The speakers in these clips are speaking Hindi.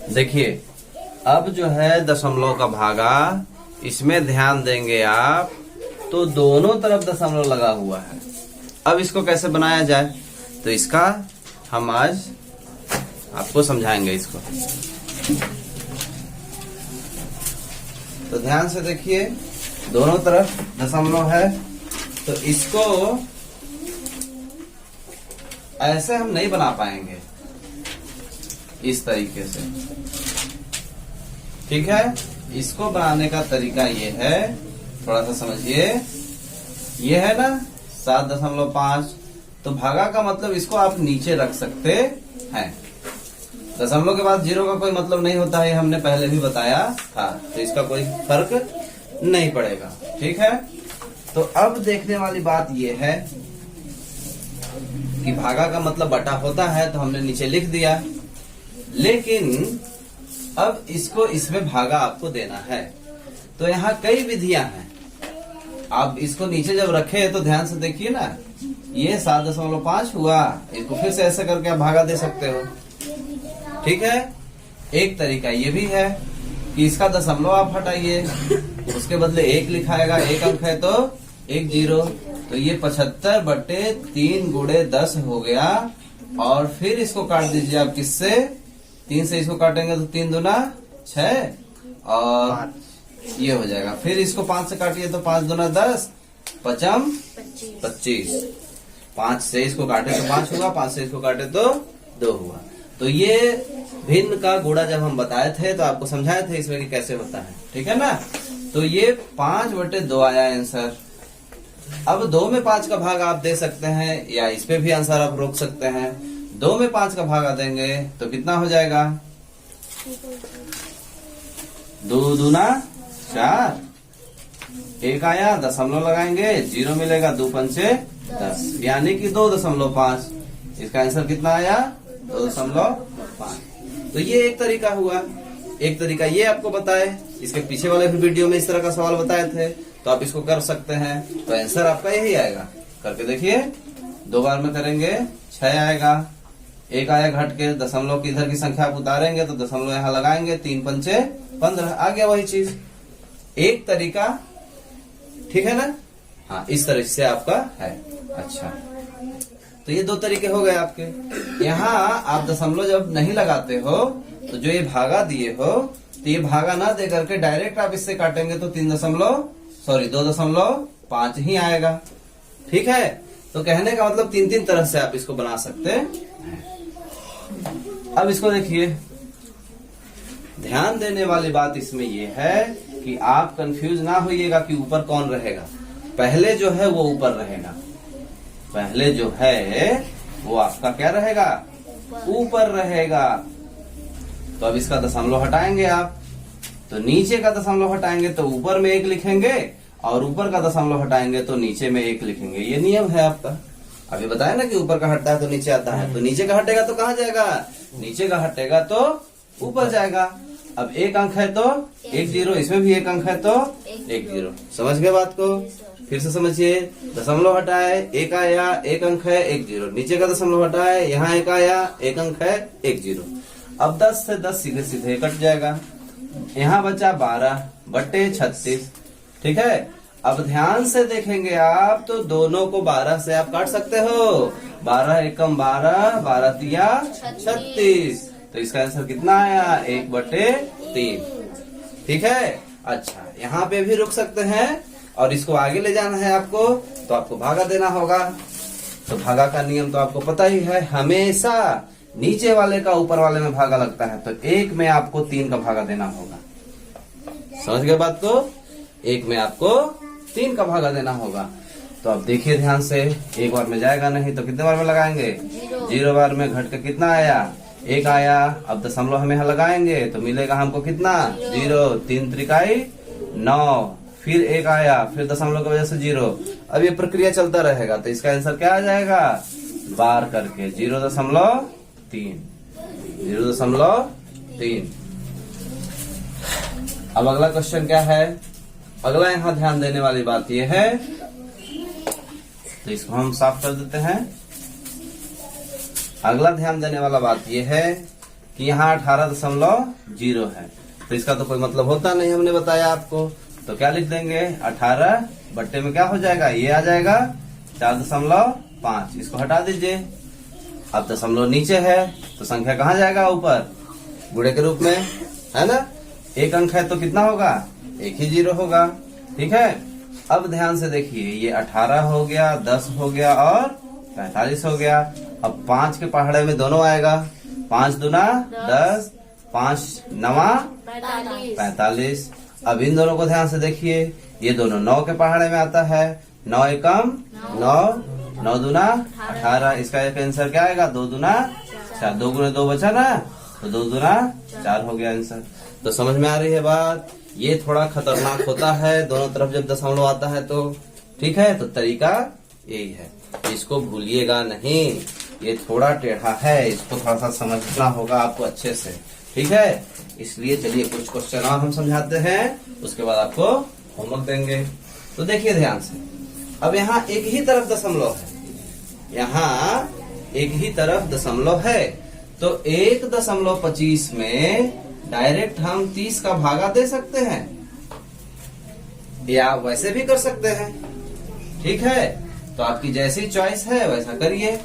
देखिए अब जो है दशमलव का भागा, इसमें ध्यान देंगे आप तो दोनों तरफ दशमलव लगा हुआ है। अब इसको कैसे बनाया जाए तो इसका हम आज आपको समझाएंगे इसको। तो ध्यान से देखिए, दोनों तरफ दशमलव है तो इसको ऐसे हम नहीं बना पाएंगे, इस तरीके से। ठीक है, इसको बनाने का तरीका ये है, थोड़ा सा समझिए। ये है ना 7.5, तो भागा का मतलब इसको आप नीचे रख सकते हैं। दशमलव के बाद जीरो का कोई मतलब नहीं होता है, हमने पहले भी बताया था, तो इसका कोई फर्क नहीं पड़ेगा। ठीक है, तो अब देखने वाली बात ये है कि भागा का मतलब बटा होता है, तो हमने नीचे लिख दिया। लेकिन अब इसको इसमें भागा आपको देना है, तो यहाँ कई विधियां हैं। आप इसको नीचे जब रखे तो ध्यान से देखिए ना, ये 7.5 हुआ, इसको फिर से ऐसे करके आप भागा दे सकते हो। ठीक है, एक तरीका ये भी है कि इसका दशमलव आप हटाइए, उसके बदले 1 लिखाएगा, 1 अंक है तो 1 0, तो ये 75/3 गुणे 10 हो गया। और फिर इसको काट दीजिए आप किससे, 3 से इसको काटेंगे तो 3 दूना 6 और ये हो जाएगा। फिर इसको 5 से काटिए तो 5 दूना 10, 5 25। 5 से इसको काटे तो 5 हुआ, 5 से इसको काटे तो 2 हुआ। तो ये भिन्न का गुणा जब हम बताए थे तो आपको समझाए थे इसमें कि कैसे होता है। ठीक है ना, तो ये 5/2 आया आंसर। अब 2 में 5 का भाग आप दे सकते हैं, या इस पे भी आंसर आप रोक सकते हैं। 2 में 5 का भागा देंगे तो कितना हो जाएगा, 2 दूना 4, 1 आया, दशमलव लगाएंगे, 0 मिलेगा, 2 पंचे 10, यानी कि 2.5। इसका आंसर कितना आया, 2.5। तो ये एक तरीका हुआ। एक तरीका ये आपको बताए, इसके पीछे वाले भी वीडियो में इस तरह का सवाल बताए थे, तो आप इसको कर सकते हैं। तो आंसर आपका यही आएगा। करके देखिए, 2 बार में करेंगे 6 आएगा, 1 आया घट के, दशमलव की इधर की संख्या आप उतारेंगे तो दशमलव यहाँ लगाएंगे, 3 पंचे 15, आ गया वही चीज। एक तरीका, ठीक है ना। हाँ, इस तरह से आपका है। अच्छा, तो ये 2 तरीके हो गए आपके। यहाँ आप दशमलव जब नहीं लगाते हो तो जो ये भागा दिए हो, तो ये भागा ना दे करके डायरेक्ट आप इससे काटेंगे तो 2.5 ही आएगा। ठीक है, तो कहने का मतलब 3 तरह से आप इसको बना सकते हैं। अब इसको देखिए, ध्यान देने वाली बात इसमें ये है कि आप कंफ्यूज ना होइएगा कि ऊपर कौन रहेगा। पहले जो है वो ऊपर रहेगा, पहले जो है वो आपका क्या रहेगा, ऊपर रहेगा। तो अब इसका दशमलव हटाएंगे आप, तो नीचे का दशमलव हटाएंगे तो ऊपर में 1 लिखेंगे, और ऊपर का दशमलव हटाएंगे तो नीचे में 1 लिखेंगे। ये नियम है आपका। अभी बताया ना कि ऊपर का हटता है तो नीचे आता है, तो नीचे का हटेगा तो कहाँ जाएगा, नीचे का हटेगा तो ऊपर जाएगा। अब 1 अंक है तो 1 0, इसमें भी 1 अंक है तो 1 0। समझ गए बात को, फिर से समझिए। दशमलव हटाए, 1 आया, 1 अंक है, 1 0, नीचे का दशमलव हटाए, यहाँ 1 आया, 1 अंक है, 1 0। अब 10 से 10 सीधे सीधे कट जाएगा, यहाँ बचा 12/36। ठीक है, अब ध्यान से देखेंगे आप तो दोनों को 12 से आप काट सकते हो। 12 एकम 12, 12 तिया 36। तो इसका आंसर कितना आया, 1/3। ठीक है, अच्छा यहाँ पे भी रुक सकते हैं, और इसको आगे ले जाना है आपको, तो आपको भागा देना होगा। तो भागा का नियम तो आपको पता ही है, हमेशा नीचे वाले का ऊपर वाले में भागा लगता है। तो 1 में आपको 3 का भागा देना होगा। समझ गए बात को, 1 में आपको 3 का भागा देना होगा। तो अब देखिए ध्यान से, 1 बार में जाएगा नहीं तो कितने बार में लगाएंगे, 0 बार में घट के कितना आया, 1 आया। अब दशमलव हम यहाँ लगाएंगे तो मिलेगा हमको कितना, 0, 3 त्रिकाई 9, फिर 1 आया, फिर दशमलव की वजह से 0। अब ये प्रक्रिया चलता रहेगा, तो इसका आंसर क्या आ जाएगा, बार करके 0.3। 0.3। अब अगला क्वेश्चन क्या है, अगला यहाँ ध्यान देने वाली बात यह है, तो इसको हम साफ कर देते हैं। अगला ध्यान देने वाला बात यह है कि यहाँ 18.0 है, तो इसका तो कोई मतलब होता नहीं, हमने बताया आपको। तो क्या लिख देंगे, 18 बट्टे में क्या हो जाएगा, ये आ जाएगा 4.5, इसको हटा दीजिए। अब दशमलव नीचे है तो संख्या कहाँ जाएगा, ऊपर, गुणे के रूप में, है ना। एक अंक है तो कितना होगा, एक ही 0 होगा। ठीक है, अब ध्यान से देखिए, ये 18 हो गया, 10 हो गया और 45 हो गया। अब 5 के पहाड़े में दोनों आएगा, 5 दूना 10, 5 नवा 45। अब इन दोनों को ध्यान से देखिए, ये दोनों 9 के पहाड़े में आता है, 9 एकम 9, 9 दूना 18। इसका एक आंसर क्या आएगा, 2 दूना 4, 2 गुणे 2 बचा ना, तो 2 दूना 4 हो गया आंसर। तो समझ में आ रही है बात। ये थोड़ा खतरनाक होता है दोनों तरफ जब दशमलव आता है तो। ठीक है, तो तरीका यही है, इसको भूलिएगा नहीं, ये थोड़ा टेढ़ा है, इसको थोड़ा सा समझना होगा आपको अच्छे से। ठीक है, इसलिए चलिए कुछ क्वेश्चन और हम समझाते हैं, उसके बाद आपको होमवर्क देंगे। तो देखिए ध्यान से, अब यहाँ एक ही तरफ दशमलव है, यहाँ एक ही तरफ दशमलव है, तो 1.25 में डायरेक्ट हम 30 का भागा दे सकते हैं, या वैसे भी कर सकते हैं। ठीक है, तो आपकी जैसी चॉइस है वैसा करिए।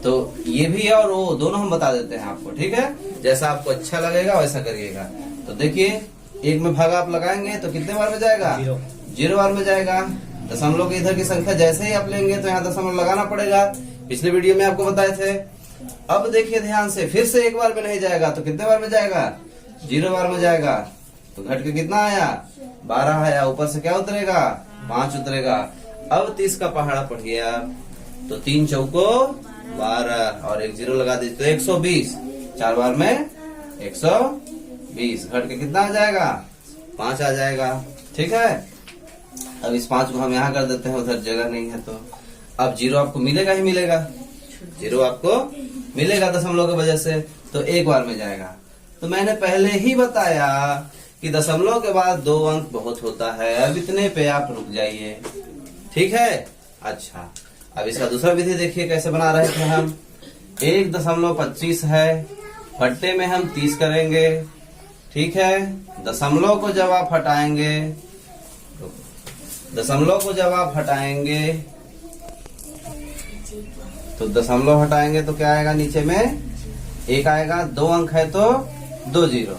तो ये भी और वो दोनों हम बता देते हैं आपको। ठीक है, जैसा आपको अच्छा लगेगा वैसा करिएगा। तो देखिए, एक में भागा आप लगाएंगे तो कितने बार में जाएगा, 0 बार में जाएगा। दशमलव के इधर की संख्या जैसे ही आप लेंगे तो यहाँ दशमलव लगाना पड़ेगा, पिछले वीडियो में आपको बताए थे। अब देखिए ध्यान से, फिर से एक बार में नहीं जाएगा तो कितने बार में जाएगा, 0 बार में जाएगा। तो घट के कितना आया, 12 आया, ऊपर से क्या उतरेगा, 5 उतरेगा। अब 30 का पहाड़ा पड़ गया, तो 3 चौको 12 और एक 0 लगा दीजिए, तो 120, 4 बार में 120, घट के कितना आ जाएगा, 5 आ जाएगा। ठीक है, अब इस 5 को हम यहाँ कर देते हैं, उधर जगह नहीं है तो अब 0 आपको मिलेगा ही मिलेगा, 0 आपको मिलेगा दशमलव की वजह से, तो एक बार में जाएगा। तो मैंने पहले ही बताया कि दशमलव के बाद 2 अंक बहुत होता है, अब इतने पे आप रुक जाइए। ठीक है, अच्छा, अब इसका दूसरा विधि देखिए कैसे बना रहे थे हम। 1.25 है, बट्टे में हम 30 करेंगे। ठीक है, दशमलव को जब आप हटाएंगे, दशमलव को जब आप हटाएंगे तो दशमलव हटाएंगे तो क्या आएगा, नीचे में 1 आएगा, 2 अंक है तो 2 0।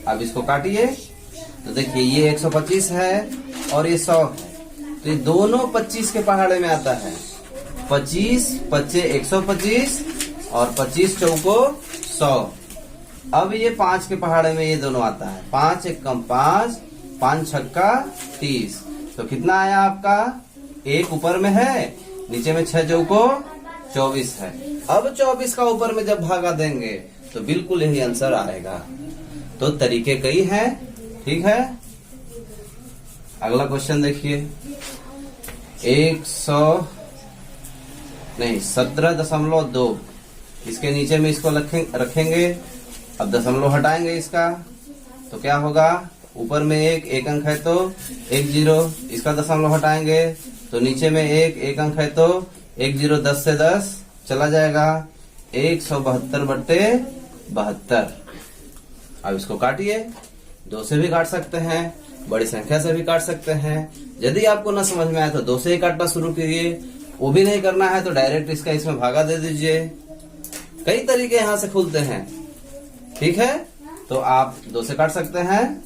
अब इसको काटिए तो देखिए, ये 125 है और ये 100 है, तो ये दोनों 25 के पहाड़े में आता है। 25 पच्चे 125 और 25 चौको 100। अब ये 5 के पहाड़े में ये दोनों आता है, 5 एकम 5, 5 छक्का 30। तो कितना आया आपका, 1 ऊपर में है, नीचे में 6 चौको 24 है। अब 24 का ऊपर में जब भागा देंगे तो बिल्कुल यही आंसर आएगा। तो तरीके कई हैं। ठीक है, अगला क्वेश्चन देखिए, 17.2, इसके नीचे में इसको रखेंगे। अब दशमलव हटाएंगे इसका तो क्या होगा, ऊपर में एक अंक है तो 1 0, इसका दशमलव हटाएंगे तो नीचे में एक अंक है तो 1 0, 10 से 10 चला जाएगा, 172 बट्टे 72। अब इसको काटिए, 2 से भी काट सकते हैं, बड़ी संख्या से भी काट सकते हैं। यदि आपको न समझ में आए तो 2 से ही काटना शुरू कीजिए, वो भी नहीं करना है तो डायरेक्ट इसका इसमें भागा दे दीजिए। कई तरीके यहाँ से खुलते हैं। ठीक है, तो आप 2 से काट सकते हैं,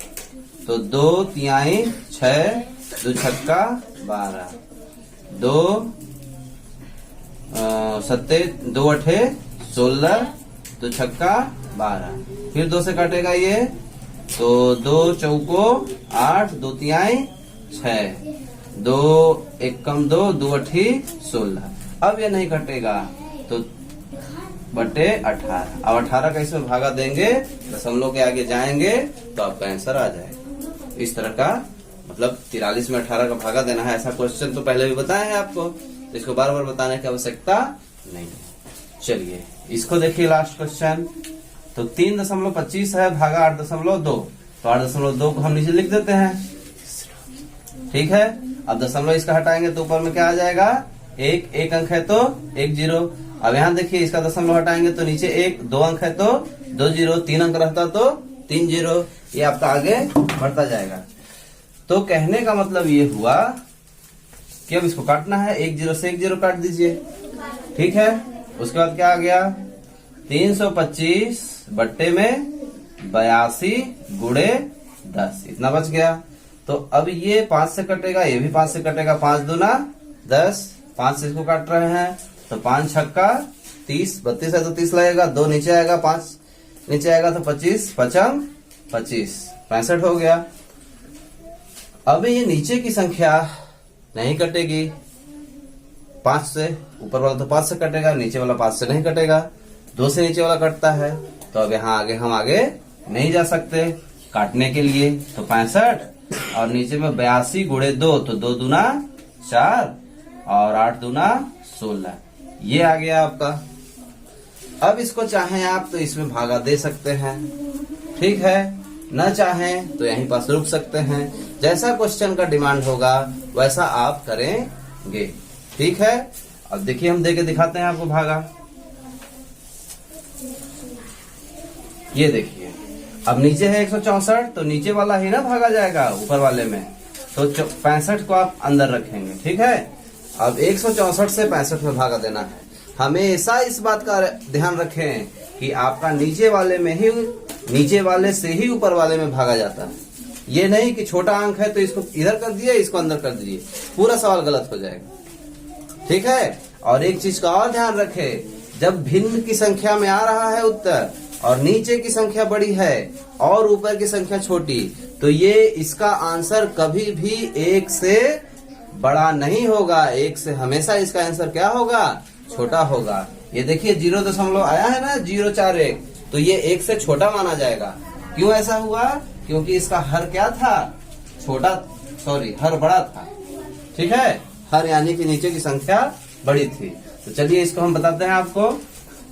तो 2 तिहाई 6, 2 छक्का 12, 2 सत्ते 2 अठे 16, 2 छक्का 12। फिर 2 से काटेगा ये, तो 2 चौको 8, 2 तिहाई 6, 2 एकम 2, 2 अठी 16। अब ये नहीं कटेगा तो बटे 18। अब 18 का इसमें भागा देंगे, दशमलव के आगे जाएंगे तो आपका आंसर आ जाएगा। इस तरह का मतलब 43 में 18 का भागा देना है। ऐसा क्वेश्चन तो पहले भी बताया है आपको, तो इसको बार बार बताने की आवश्यकता नहीं है। चलिए इसको देखिए, लास्ट क्वेश्चन। तो 3.25 है, भागा 8.2, तो 8.2 को हम नीचे लिख देते हैं। ठीक है, अब दशमलव इसका हटाएंगे तो ऊपर में क्या आ जाएगा, एक अंक है तो 1 0। अब यहाँ देखिए, इसका दशमलव हटाएंगे तो नीचे 1, 2 अंक है तो 2 जीरो, 3 अंक रहता तो 3 जीरो, ये आपका आगे बढ़ता जाएगा। तो कहने का मतलब ये हुआ कि अब इसको काटना है, 1 जीरो से 1 जीरो काट दीजिए, ठीक है। उसके बाद क्या आ गया, 325 बट्टे में 82 गुणे 10, इतना बच गया। तो अब ये 5 से कटेगा, ये भी 5 से कटेगा, 5 दूना 10, 5 से इसको काट रहे हैं तो 5 छक्का 30, 32 है तो 30 लगेगा, 2 नीचे आएगा, 5 नीचे आएगा तो 25, 55 25, 65 हो गया। अब ये नीचे की संख्या नहीं कटेगी 5 से, ऊपर वाला तो 5 से कटेगा, नीचे वाला 5 से नहीं कटेगा, 2 से नीचे वाला कटता है। तो अब यहाँ आगे हम आगे नहीं जा सकते काटने के लिए, तो 65 और नीचे में 82 गुणे 2, तो 2 दूना 4 और 8 दूना 16, ये आ गया आपका। अब इसको चाहें आप तो इसमें भागा दे सकते हैं, ठीक है, न चाहें तो यहीं पास रुक सकते हैं। जैसा क्वेश्चन का डिमांड होगा वैसा आप करेंगे, ठीक है। अब देखिए हम देके दिखाते हैं आपको भागा। ये देखिए, अब नीचे है 164, तो नीचे वाला ही ना भागा जाएगा ऊपर वाले में, तो 65 को आप अंदर रखेंगे, ठीक है। अब 164 से 65 में भागा देना है। हमेशा इस बात का ध्यान रखें कि आपका नीचे वाले से ही ऊपर वाले में भागा जाता है। ये नहीं कि छोटा अंक है तो इसको इधर कर दिए, इसको अंदर कर दीजिए, पूरा सवाल गलत हो जाएगा, ठीक है। और एक चीज का और ध्यान रखें, जब भिन्न की संख्या में आ रहा है उत्तर और नीचे की संख्या बड़ी है और ऊपर की संख्या छोटी, तो ये इसका आंसर कभी भी 1 से बड़ा नहीं होगा, 1 से हमेशा इसका आंसर क्या होगा, छोटा होगा। ये देखिए 0 आया है ना, 041, तो ये 1 से छोटा माना जाएगा। क्यों ऐसा हुआ, क्योंकि इसका हर क्या था, हर बड़ा था, ठीक है। हर यानी कि नीचे की संख्या बड़ी थी। तो चलिए इसको हम बताते हैं आपको।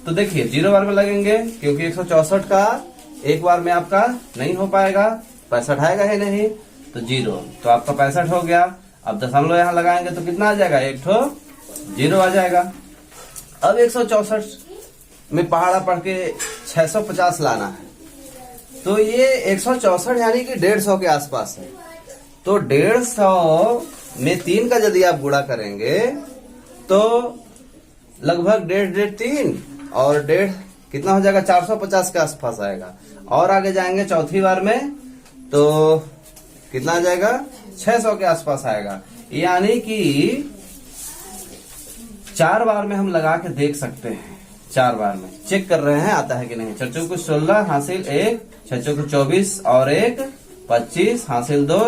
तो देखिए 0 बार में लगेंगे, क्योंकि 164 का 1 बार में आपका नहीं हो पाएगा, 65 आएगा ही नहीं, तो 0, तो आपका 65 हो गया। अब दशमलव यहाँ लगाएंगे तो कितना आ जाएगा, 1 ठो 0 आ जाएगा। अब 164 में पहाड़ा पढ़ के 650 लाना है, तो ये 164 यानी कि 150 के आसपास है। तो 150 में 3 का यदि आप गुणा करेंगे तो लगभग 1.5 3 और 1.5 कितना हो जाएगा, 450 के आसपास आएगा। और आगे जाएंगे चौथी बार में तो कितना आ जाएगा, 600 के आसपास आएगा। यानी कि 4 बार में हम लगा के देख सकते हैं, 4 बार में चेक कर रहे हैं आता है कि नहीं। 4 चौको 16 हासिल 1, 6 चौको 24 और 1 25 हासिल 2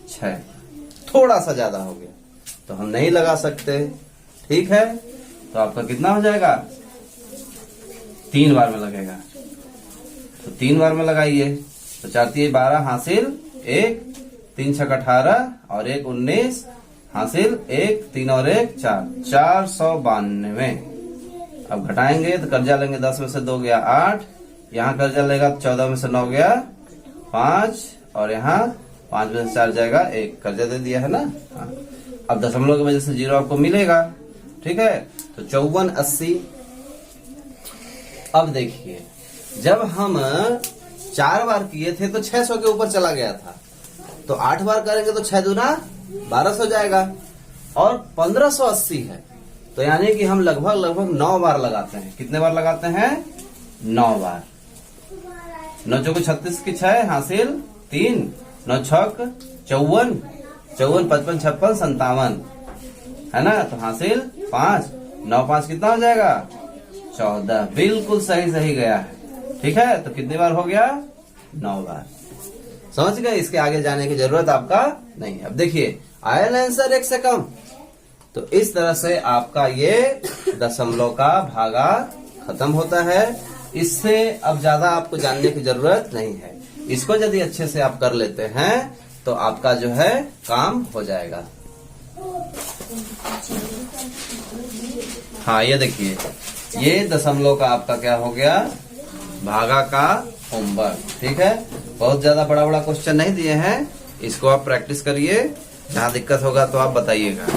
6, थोड़ा सा ज्यादा हो गया तो हम नहीं लगा सकते, ठीक है। तो आपका कितना हो जाएगा, 3 बार में लगेगा, तो 3 बार में लगाइए। तो 4 3 12 हासिल 1, 3 6 18 और 1 19 हासिल 1 3 और 1 4, 492। अब घटाएंगे तो कर्जा लेंगे, 10 में से 2 गया 8, यहाँ कर्जा लेगा 14 में से 9 गया 5 और यहाँ 5 में से 4 जाएगा 1, कर्जा दे दिया है ना। हाँ। अब दशमलव की वजह से 0 आपको मिलेगा, ठीक है। तो 5480। अब देखिए जब हम 4 बार किए थे तो 600 के ऊपर चला गया था, तो 8 बार करेंगे तो 6 दूना 1200 जाएगा और 1580 है, तो यानी कि हम लगभग 9 बार लगाते हैं। कितने बार लगाते हैं, 9 बार। 9 चौको 36 की 6 हासिल 3, 9 छक 54, 54 55 56 57 है ना, तो हासिल 5, 9 5 कितना हो जाएगा, 14। बिल्कुल सही गया है, ठीक है। तो कितनी बार हो गया, 9 बार। समझ गए, इसके आगे जाने की जरूरत आपका नहीं है। अब देखिए आया ना आंसर 1 से कम, तो इस तरह से आपका ये दशमलव का भागा खत्म होता है। इससे अब ज्यादा आपको जानने की जरूरत नहीं है। इसको यदि अच्छे से आप कर लेते हैं तो आपका जो है काम हो जाएगा। हाँ ये देखिए, ये दशमलव का आपका क्या हो गया, भागा का होमवर्क, ठीक है। बहुत ज्यादा बड़ा क्वेश्चन नहीं दिए हैं, इसको आप प्रैक्टिस करिए, जहाँ दिक्कत होगा तो आप बताइएगा।